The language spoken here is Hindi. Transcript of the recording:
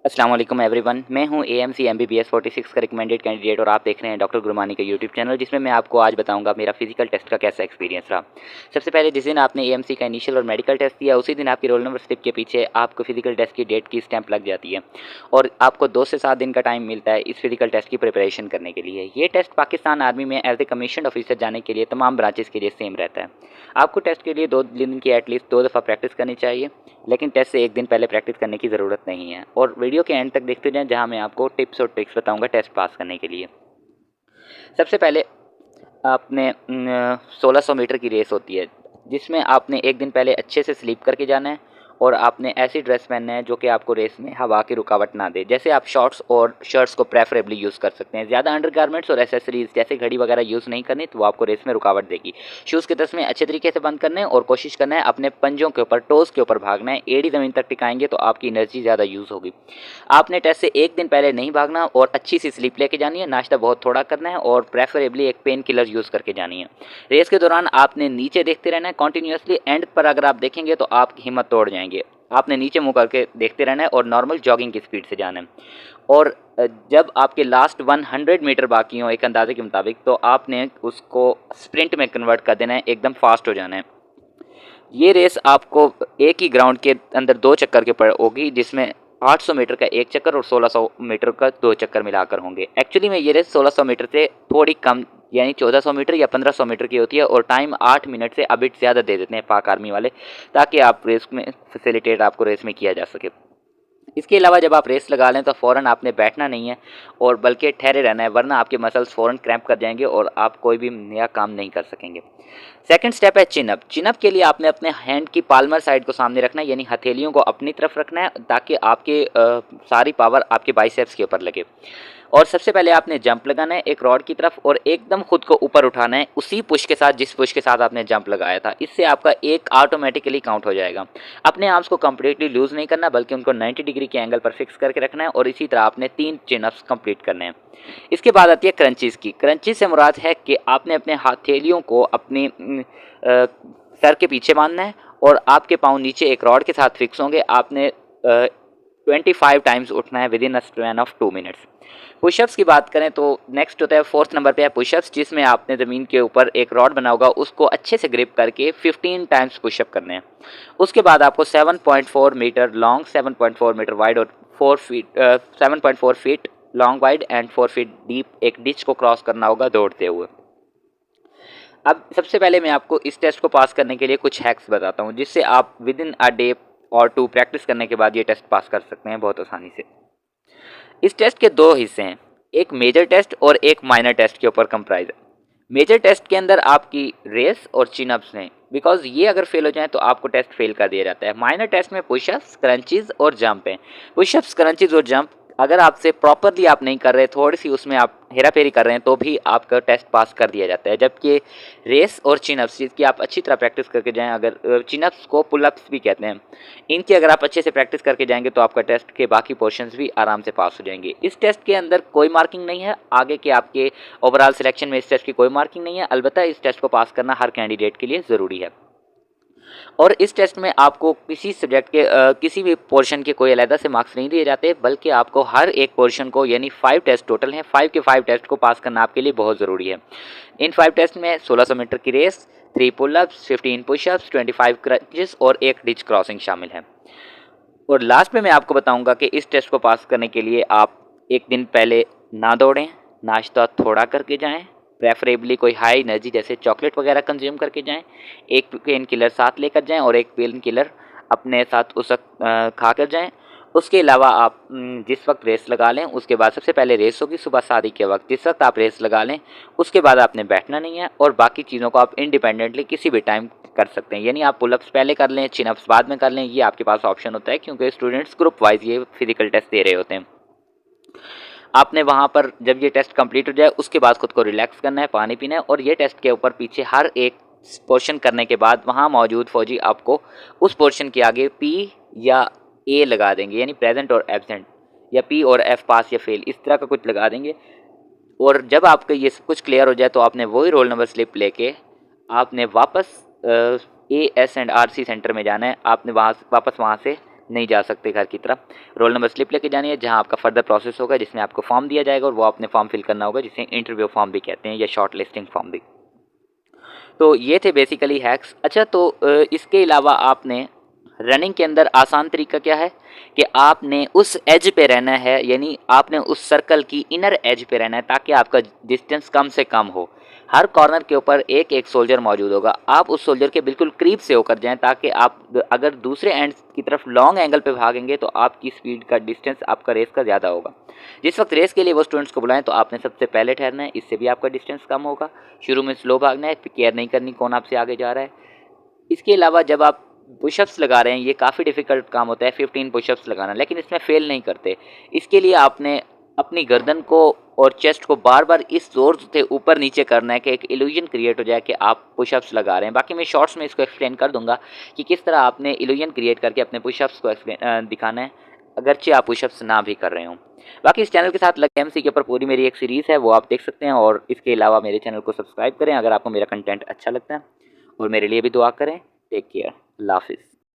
अस्सलाम वालेकुम एवरीवन, मैं हूं AMC MBBS 46 का रिकमेंडेड कैंडिडेट और आप देख रहे हैं डॉक्टर गुरमानी का यूट्यूब चैनल, जिसमें मैं आपको आज बताऊंगा मेरा फिजिकल टेस्ट का कैसा एक्सपीरियंस रहा। सबसे पहले जिस दिन आपने AMC का इनिशियल और मेडिकल टेस्ट दिया, उसी दिन आपकी रोल नंबर स्लिप के पीछे आपको फिजिकल टेस्ट की डेट की स्टैंप लग जाती है और आपको 2 से 7 दिन का टाइम मिलता है इस फिजिकल टेस्ट की प्रिपरेशन करने के लिए। ये टेस्ट पाकिस्तान आर्मी में एज ए कमीशन ऑफिसर जाने के लिए तमाम ब्रांचेस के लिए सेम रहता है। आपको टेस्ट के लिए 2 दिन की एटलीस्ट 2 दफ़ा प्रैक्टिस करनी चाहिए, लेकिन टेस्ट से 1 दिन पहले प्रैक्टिस करने की ज़रूरत नहीं है। और वीडियो के एंड तक देखते जाएं, जहां मैं आपको टिप्स और ट्रिक्स बताऊंगा टेस्ट पास करने के लिए। सबसे पहले आपने 1600 मीटर की रेस होती है, जिसमें आपने 1 दिन पहले अच्छे से स्लीप करके जाना है और आपने ऐसी ड्रेस पहनना है जो कि आपको रेस में हवा की रुकावट ना दे। जैसे आप शॉर्ट्स और शर्ट्स को प्रेफरेबली यूज़ कर सकते हैं। ज़्यादा अंडरगारमेंट्स और एसेसरीज़ जैसे घड़ी वगैरह यूज़ नहीं करनी, तो वो आपको रेस में रुकावट देगी। शूज़ के तस्मे अच्छे तरीके से बंद करने और कोशिश करना है अपने पंजों के ऊपर, टोज़ के ऊपर भागना है। एड़ी ज़मीन तक टिकाएंगे तो आपकी एनर्जी ज़्यादा यूज़ होगी। आपने टेस्ट से 1 दिन पहले नहीं भागना और अच्छी सी स्लीप लेके जानी है। नाश्ता बहुत थोड़ा करना है और प्रेफरेबली एक पेन किलर यूज़ करके जानी है। रेस के दौरान आपने नीचे देखते रहना है कंटिन्यूसली। एंड पर अगर आप देखेंगे तो आपकी हिम्मत तोड़ जाएंगे। आपने नीचे मुँह करके देखते रहना है और नॉर्मल जॉगिंग की स्पीड से जाना है। और जब आपके लास्ट 100 मीटर बाकी हो एक अंदाजे के मुताबिक, तो आपने उसको स्प्रिंट में कन्वर्ट कर देना है, एकदम फास्ट हो जाना है। ये रेस आपको एक ही ग्राउंड के अंदर 2 चक्कर के पर होगी, जिसमें 800 मीटर का 1 चक्कर और 1600 मीटर का 2 चक्कर मिलाकर होंगे। एक्चुअली में ये रेस 1600 मीटर से थोड़ी कम, यानी 1400 मीटर या 1500 मीटर की होती है और टाइम 8 मिनट से अबिट ज़्यादा दे देते हैं पाक आर्मी वाले, ताकि आप रेस में फैसिलिटेट आपको रेस में किया जा सके। इसके अलावा जब आप रेस लगा लें तो फ़ौरन आपने बैठना नहीं है और बल्कि ठहरे रहना है, वरना आपके मसल्स फ़ौरन क्रैम्प कर जाएंगे और आप कोई भी नया काम नहीं कर सकेंगे। सेकंड स्टेप है चिनअप। चिनअप के लिए आपने अपने हैंड की पाल्मर साइड को सामने रखना है, यानी हथेलियों को अपनी तरफ रखना है, ताकि आपके सारी पावर आपके बाइसेप्स के ऊपर लगे। और सबसे पहले आपने जंप लगाना है एक रॉड की तरफ और एकदम खुद को ऊपर उठाना है उसी पुश के साथ जिस पुश के साथ आपने जंप लगाया था। इससे आपका एक ऑटोमेटिकली काउंट हो जाएगा। अपने आर्म्स को कंप्लीटली लूज नहीं करना, बल्कि उनको 90 डिग्री के एंगल पर फिक्स करके रखना है और इसी तरह आपने 3 चिनअप्स कंप्लीट करने हैं। इसके बाद आती है क्रंचीज़ की। क्रंचीज से मुराद है कि आपने अपने हथेलियों को अपनी सर के पीछे बांधना है और आपके पाँव नीचे एक रॉड के साथ फिक्स होंगे। आपने 25 टाइम्स उठना है with in a span of 2 minutes. Pushups की बात करें तो नेक्स्ट होता है 4th नंबर पे है पुशअप्स, जिसमें आपने ज़मीन के ऊपर एक रॉड बना होगा, उसको अच्छे से ग्रिप करके 15 टाइम्स पुशअप करने हैं। उसके बाद आपको 7.4 मीटर लॉन्ग, 7.4 मीटर वाइड और 7.4 feet long wide and 4 feet deep एक डिच को क्रॉस करना होगा दौड़ते हुए। अब सबसे पहले मैं आपको इस टेस्ट को पास करने के लिए कुछ हैक्स बताता हूँ, जिससे आप विद इन अ डे और 2 प्रैक्टिस करने के बाद ये टेस्ट पास कर सकते हैं बहुत आसानी से। इस टेस्ट के 2 हिस्से हैं, एक मेजर टेस्ट और एक माइनर टेस्ट के ऊपर कंप्राइज है। मेजर टेस्ट के अंदर आपकी रेस और चिनअप्स हैं, बिकॉज ये अगर फेल हो जाए तो आपको टेस्ट फेल कर दिया जाता है। माइनर टेस्ट में पुशअप्स, क्रंचीज और जंप हैं। पुशअप्स, क्रंचीज और जंप अगर आपसे प्रॉपरली आप नहीं कर रहे, थोड़ी सी उसमें आप हेरा फेरी कर रहे हैं, तो भी आपका टेस्ट पास कर दिया जाता है। जबकि रेस और चिनअप्स, जिसकी आप अच्छी तरह प्रैक्टिस करके जाएं, अगर चिनअप्स को पुलअप्स भी कहते हैं, इनकी अगर आप अच्छे से प्रैक्टिस करके जाएंगे तो आपका टेस्ट के बाकी पोर्शंस भी आराम से पास हो जाएंगे। इस टेस्ट के अंदर कोई मार्किंग नहीं है, आगे के आपके ओवरऑल सिलेक्शन में इस टेस्ट की कोई मार्किंग नहीं है। अलबत्ता इस टेस्ट को पास करना हर कैंडिडेट के लिए ज़रूरी है। और इस टेस्ट में आपको किसी सब्जेक्ट के किसी भी पोर्शन के कोई अलग से मार्क्स नहीं दिए जाते, बल्कि आपको हर एक पोर्शन को, यानी 5 टेस्ट टोटल हैं, 5 के 5 टेस्ट को पास करना आपके लिए बहुत ज़रूरी है। इन 5 टेस्ट में 1600 मीटर की रेस, 3 पुलअप्स, 15 पुशअप्स, 25 क्रंचेस और एक डिच क्रॉसिंग शामिल है। और लास्ट में मैं आपको बताऊंगा कि इस टेस्ट को पास करने के लिए आप 1 दिन पहले ना दौड़ें, नाश्ता थोड़ा करके जाएं, प्रेफरेबली कोई हाई एनर्जी जैसे चॉकलेट वगैरह कंज्यूम करके जाएं, एक पेन किलर साथ लेकर जाएं और एक पेन किलर अपने साथ उस वक्त खा कर जाएं। उसके अलावा आप जिस वक्त रेस लगा लें, उसके बाद सबसे पहले रेस होगी सुबह शादी के वक्त, जिस वक्त आप रेस लगा लें उसके बाद आपने बैठना नहीं है और बाकी चीज़ों को आप इंडिपेंडेंटली किसी भी टाइम कर सकते हैं। यानी आप पुलअप्स पहले कर लें, चिनअप्स बाद में कर लें, ये आपके पास ऑप्शन होता है, क्योंकि स्टूडेंट्स ग्रुप वाइज ये फिजिकल टेस्ट दे रहे होते हैं। आपने वहाँ पर जब ये टेस्ट कंप्लीट हो जाए उसके बाद खुद को रिलैक्स करना है, पानी पीना है और ये टेस्ट के ऊपर पीछे हर एक पोर्शन करने के बाद वहाँ मौजूद फौजी आपको उस पोर्शन के आगे P या A लगा देंगे, यानी प्रेजेंट और एब्सेंट, या P और F पास या फेल, इस तरह का कुछ लगा देंगे। और जब आपका ये सब कुछ क्लियर हो जाए तो आपने वही रोल नंबर स्लिप लेके आपने वापस AS&RC सेंटर में जाना है। आपने वापस वहाँ से नहीं जा सकते घर की तरफ। रोल नंबर स्लिप लेके जानी है जहाँ आपका फर्दर प्रोसेस होगा, जिसमें आपको फॉर्म दिया जाएगा और वो आपने फॉर्म फिल करना होगा, जिसे इंटरव्यू फॉर्म भी कहते हैं या शॉर्ट लिस्टिंग फॉर्म भी। तो ये थे बेसिकली हैक्स। अच्छा, तो इसके अलावा आपने रनिंग के अंदर आसान तरीका क्या है कि आपने उस एज पे रहना है, यानी आपने उस सर्कल की इनर एज पे रहना है ताकि आपका डिस्टेंस कम से कम हो। हर कॉर्नर के ऊपर एक एक सोल्जर मौजूद होगा, आप उस सोल्जर के बिल्कुल करीब से होकर जाएं ताकि आप अगर दूसरे एंड की तरफ लॉन्ग एंगल पे भागेंगे तो आपकी स्पीड का डिस्टेंस आपका रेस का ज़्यादा होगा। जिस वक्त रेस के लिए वो स्टूडेंट्स को बुलाएं तो आपने सबसे पहले ठहरना है, इससे भी आपका डिस्टेंस कम होगा। शुरू में स्लो भागना है, फिर केयर नहीं करनी कौन आपसे आगे जा रहा है। इसके अलावा जब आप पुशअप्स लगा रहे हैं, ये काफ़ी डिफ़िकल्ट काम होता है 15 पुशअप्स लगाना, लेकिन इसमें फेल नहीं करते। इसके लिए आपने अपनी गर्दन को और चेस्ट को बार बार इस जोर से ऊपर नीचे करना है कि एक इल्यूजन क्रिएट हो जाए कि आप पुशअप्स लगा रहे हैं। बाकी मैं शॉर्ट्स में इसको एक्सप्लेन कर दूंगा कि किस तरह आपने इल्यूजन क्रिएट करके अपने पुशअप्स को दिखाना है, अगरचे आप पुशअप्स ना भी कर रहे हों। बाकी इस चैनल के साथ लगे एमसी के ऊपर पूरी मेरी एक सीरीज़ है, वो आप देख सकते हैं। और इसके अलावा मेरे चैनल को सब्सक्राइब करें अगर आपको मेरा कंटेंट अच्छा लगता है, और मेरे लिए भी दुआ करें। टेक केयर, अल्लाह हाफिज़।